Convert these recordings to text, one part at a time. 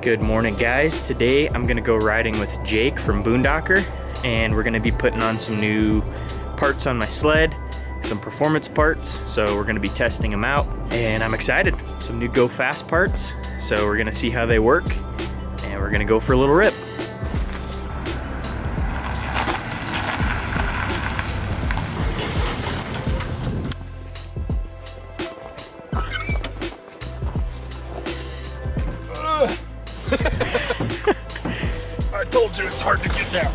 Good morning, guys. Today I'm gonna go riding with Jake from BoonDocker, and we're gonna be putting on some new parts on my sled, some performance parts. So we're gonna be testing them out, and I'm excited. Some new Go Fast parts. So we're gonna see how they work, and we're gonna go for a little rip. I told you it's hard to get down.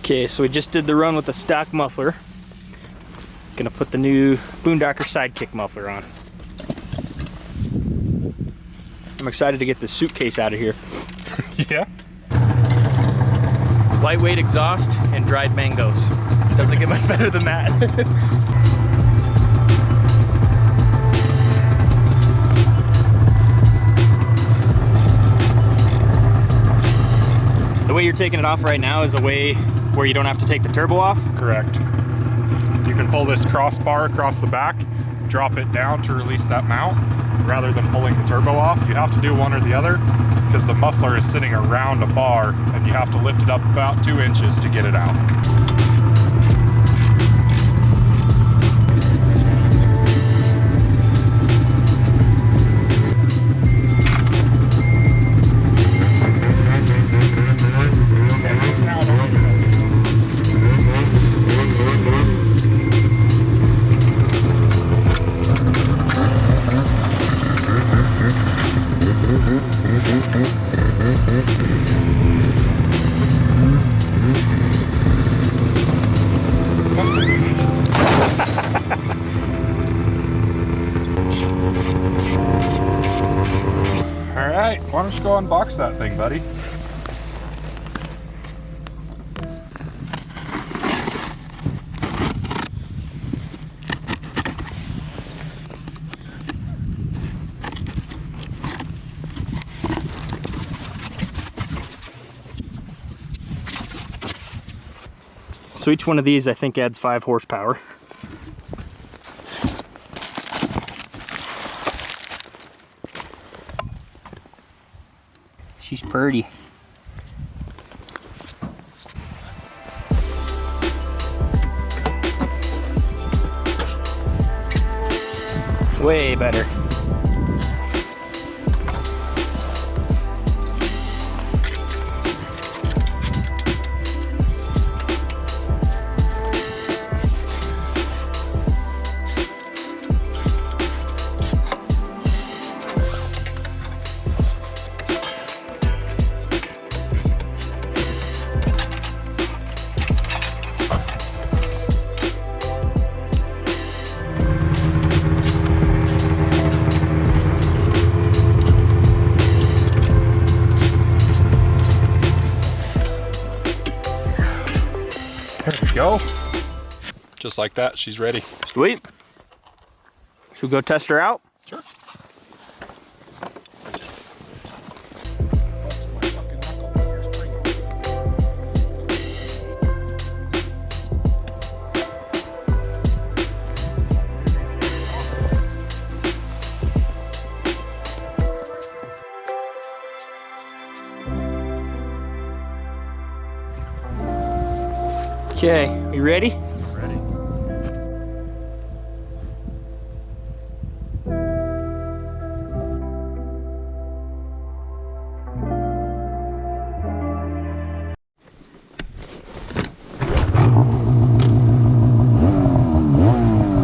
Okay, so we just did the run with the stock muffler. Gonna put the new BoonDocker Sidekick Muffler on. I'm excited to get this suitcase out of here. Yeah. Lightweight exhaust and dried mangoes. Doesn't get much better than that. The way you're taking it off right now is a way where you don't have to take the turbo off? Correct. You can pull this crossbar across the back, drop it down to release that mount, rather than pulling the turbo off. You have to do one or the other because the muffler is sitting around a bar and you have to lift it up about 2 inches to get it out. Alright, why don't you go unbox that thing, buddy? So each one of these I think adds 5 horsepower. She's pretty. Way better. go. Just like that, she's ready. Sweet. Should we go test her out? Sure. Okay, you ready? Ready.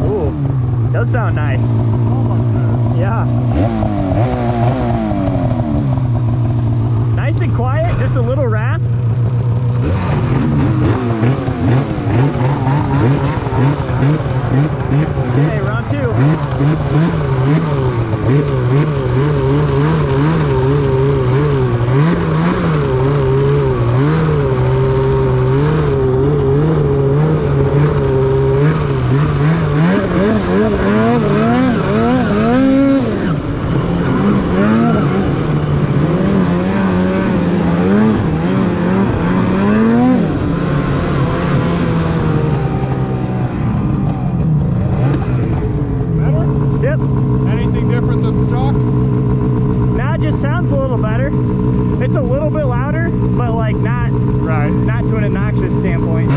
Ooh, does sound nice. Yeah. Nice and quiet, just a little rasp. Okay, round two. Anything different than stock? Now it just sounds a little better. It's a little bit louder, but like not to an obnoxious standpoint.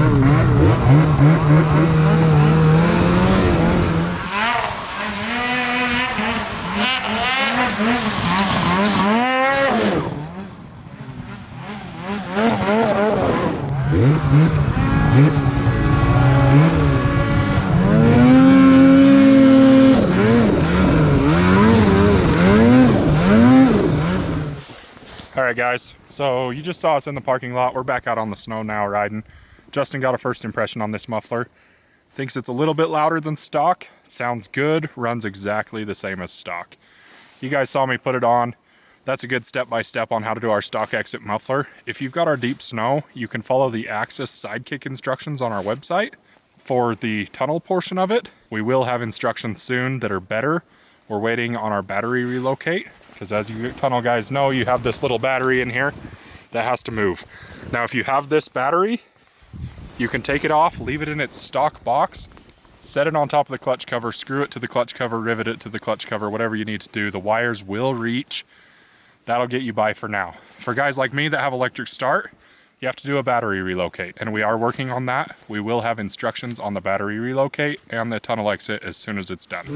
All right, guys, so you just saw us in the parking lot. We're back out on the snow now riding. Justin got a first impression on this muffler. Thinks it's a little bit louder than stock. It sounds good, runs exactly the same as stock. You guys saw me put it on. That's a good step-by-step on how to do our stock exit muffler. If you've got our deep snow, you can follow the Axis Sidekick instructions on our website. For the tunnel portion of it, we will have instructions soon that are better. We're waiting on our battery relocate, because as you tunnel guys know, you have this little battery in here that has to move. Now, if you have this battery, you can take it off, leave it in its stock box, set it on top of the clutch cover, screw it to the clutch cover, rivet it to the clutch cover, whatever you need to do. The wires will reach. That'll get you by for now. For guys like me that have electric start, you have to do a battery relocate, and we are working on that. We will have instructions on the battery relocate and the tunnel exit as soon as it's done.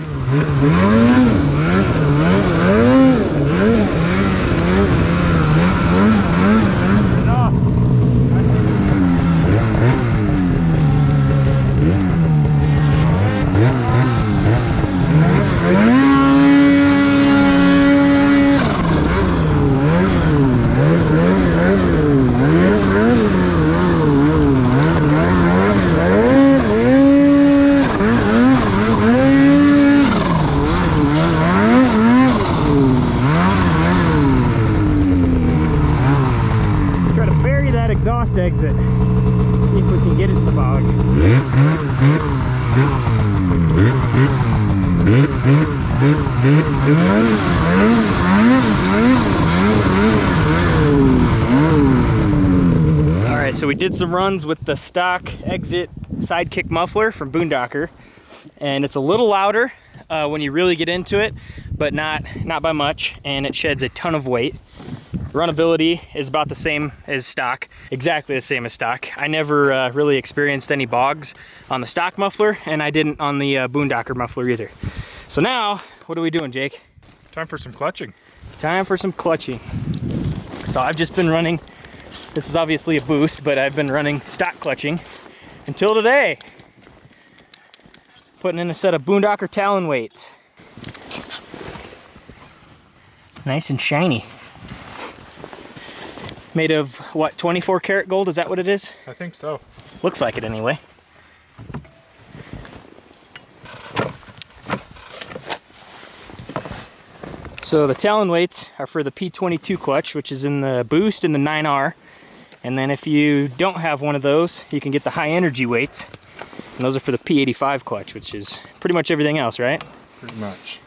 Exhaust exit. See if we can get it to bog. All right, so we did some runs with the stock exit Sidekick muffler from BoonDocker, and it's a little louder when you really get into it, but not by much, and it sheds a ton of weight. Runnability is about the same as stock, exactly the same as stock. I never really experienced any bogs on the stock muffler, and I didn't on the BoonDocker muffler either. So now, what are we doing, Jake? Time for some clutching. Time for some clutching. So I've just been running, this is obviously a boost, but I've been running stock clutching until today. Putting in a set of BoonDocker Talon weights. Nice and shiny. Made of, what, 24 karat gold? Is that what it is? I think so. Looks like it anyway. So the Talon weights are for the P22 clutch, which is in the boost in the 9R. And then if you don't have one of those, you can get the high energy weights. And those are for the P85 clutch, which is pretty much everything else, right? Pretty much.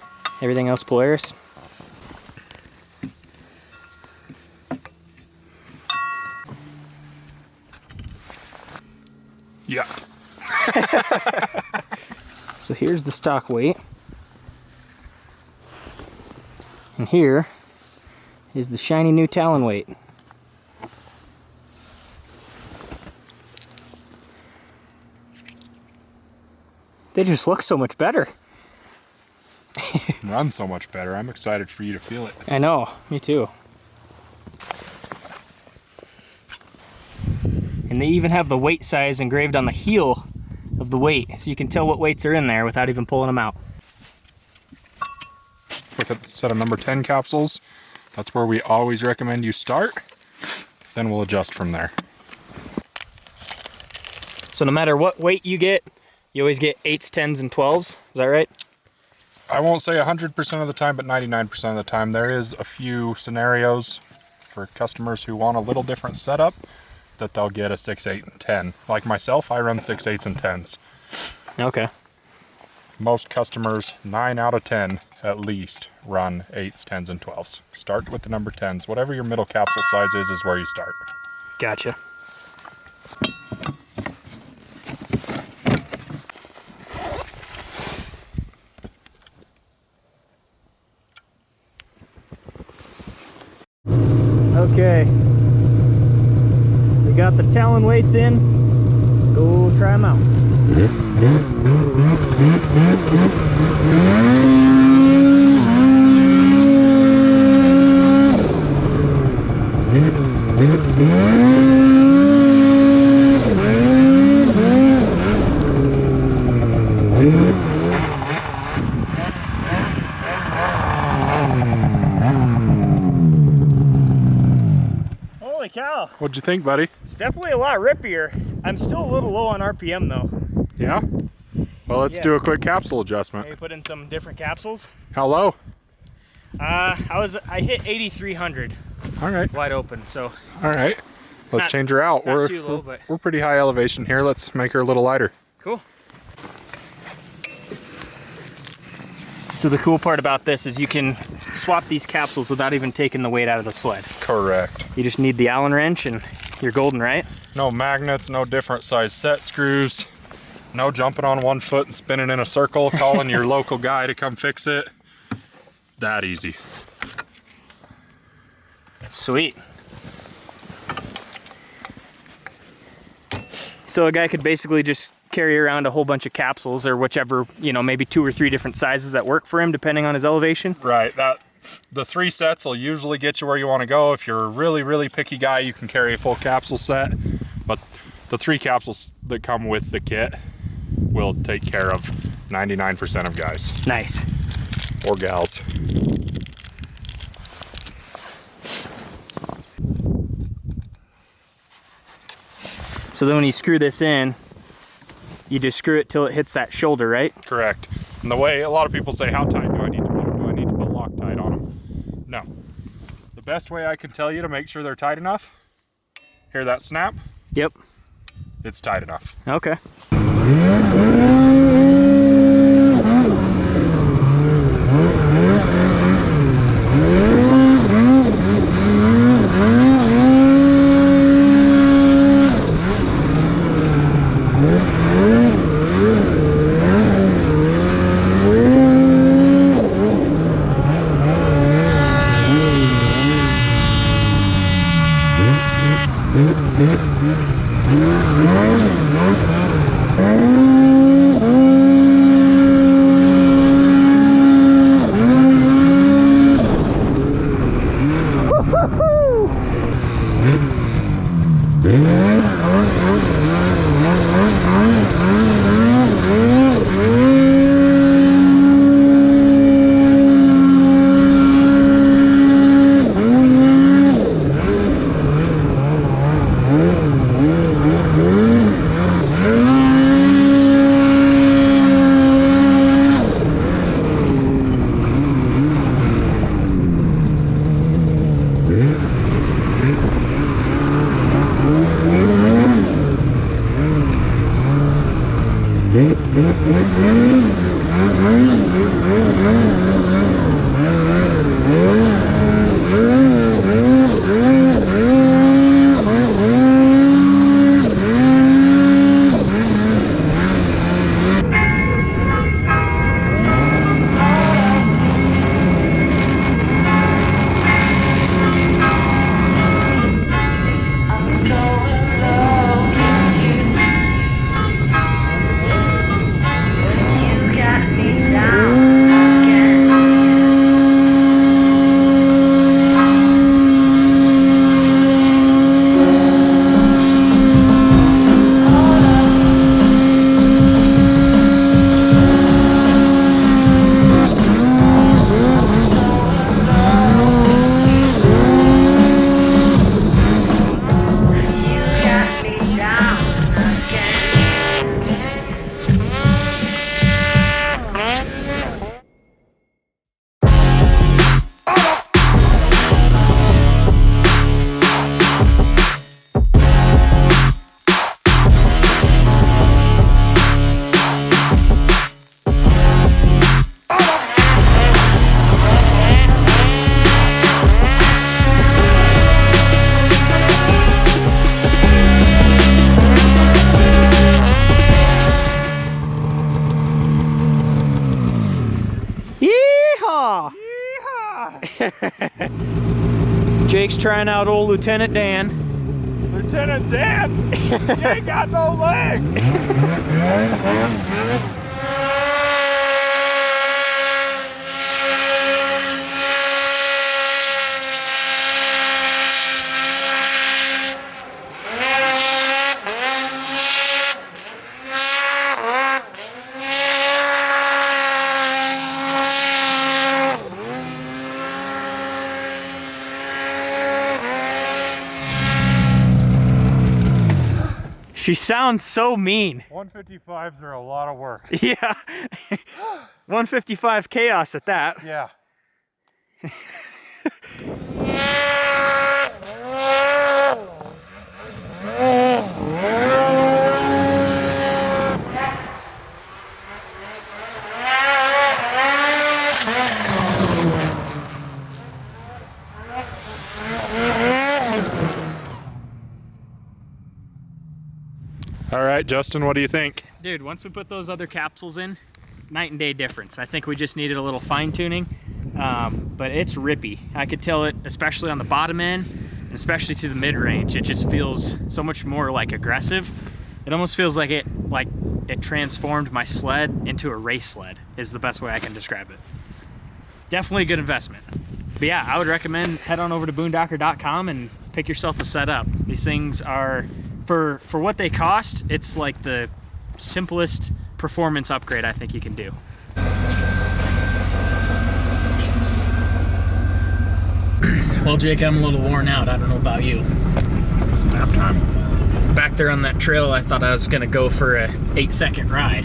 Everything else Polaris. Yeah. So here's the stock weight. And here is the shiny new Talon weight. They just look so much better. Run so much better. I'm excited for you to feel it. I know, me too. And they even have the weight size engraved on the heel of the weight, so you can tell what weights are in there without even pulling them out. With a set of number 10 capsules, that's where we always recommend you start. Then we'll adjust from there. So no matter what weight you get, you always get 8s, 10s, and 12s. Is that right? I won't say 100% of the time, but 99% of the time. There is a few scenarios for customers who want a little different setup that they'll get a 6, 8, and 10. Like myself, I run 6, 8s, and 10s. Okay. Most customers, 9 out of 10 at least, run 8s, 10s, and 12s. Start with the number 10s. Whatever your middle capsule size is where you start. Gotcha. Okay, we got the Talon weights in. Go try them out. Holy cow. What'd you think, buddy? It's definitely a lot rippier. I'm still a little low on RPM though. Yeah? Well, let's do a quick capsule adjustment. Maybe put in some different capsules. How low? I hit 8,300. All right. Wide open, so. All right. Let's change her out. Not too low, but we're pretty high elevation here. Let's make her a little lighter. cool. So the cool part about this is you can swap these capsules without even taking the weight out of the sled. Correct. You just need the Allen wrench and you're golden, right? No magnets, no different size set screws, no jumping on one foot and spinning in a circle, calling your local guy to come fix it. That easy. Sweet. So a guy could basically just carry around a whole bunch of capsules or whichever, you know, maybe 2 or 3 different sizes that work for him depending on his elevation. Right, the 3 sets will usually get you where you want to go. If you're a really, really picky guy, you can carry a full capsule set, but the 3 capsules that come with the kit will take care of 99% of guys. Nice. Or gals. So then when you screw this in, you just screw it till it hits that shoulder, right? Correct. And the way a lot of people say, how tight do I need to put them? Do I need to put Loctite on them? No. The best way I can tell you to make sure they're tight enough, hear that snap? Yep. It's tight enough. Okay. Jake's trying out old Lieutenant Dan. Lieutenant Dan? He ain't got no legs! She sounds so mean. 155s are a lot of work. Yeah. 155 chaos at that. Yeah. All right, Justin, what do you think? Dude, once we put those other capsules in, night and day difference. I think we just needed a little fine tuning, but it's rippy. I could tell it, especially on the bottom end, and especially to the mid range. It just feels so much more like aggressive. It almost feels like it transformed my sled into a race sled, is the best way I can describe it. Definitely a good investment. But yeah, I would recommend head on over to BoonDocker.com and pick yourself a setup. These things are, for what they cost, it's like the simplest performance upgrade I think you can do. Well, Jake, I'm a little worn out. I don't know about you. It's nap time. Back there on that trail, I thought I was gonna go for a 8-second ride.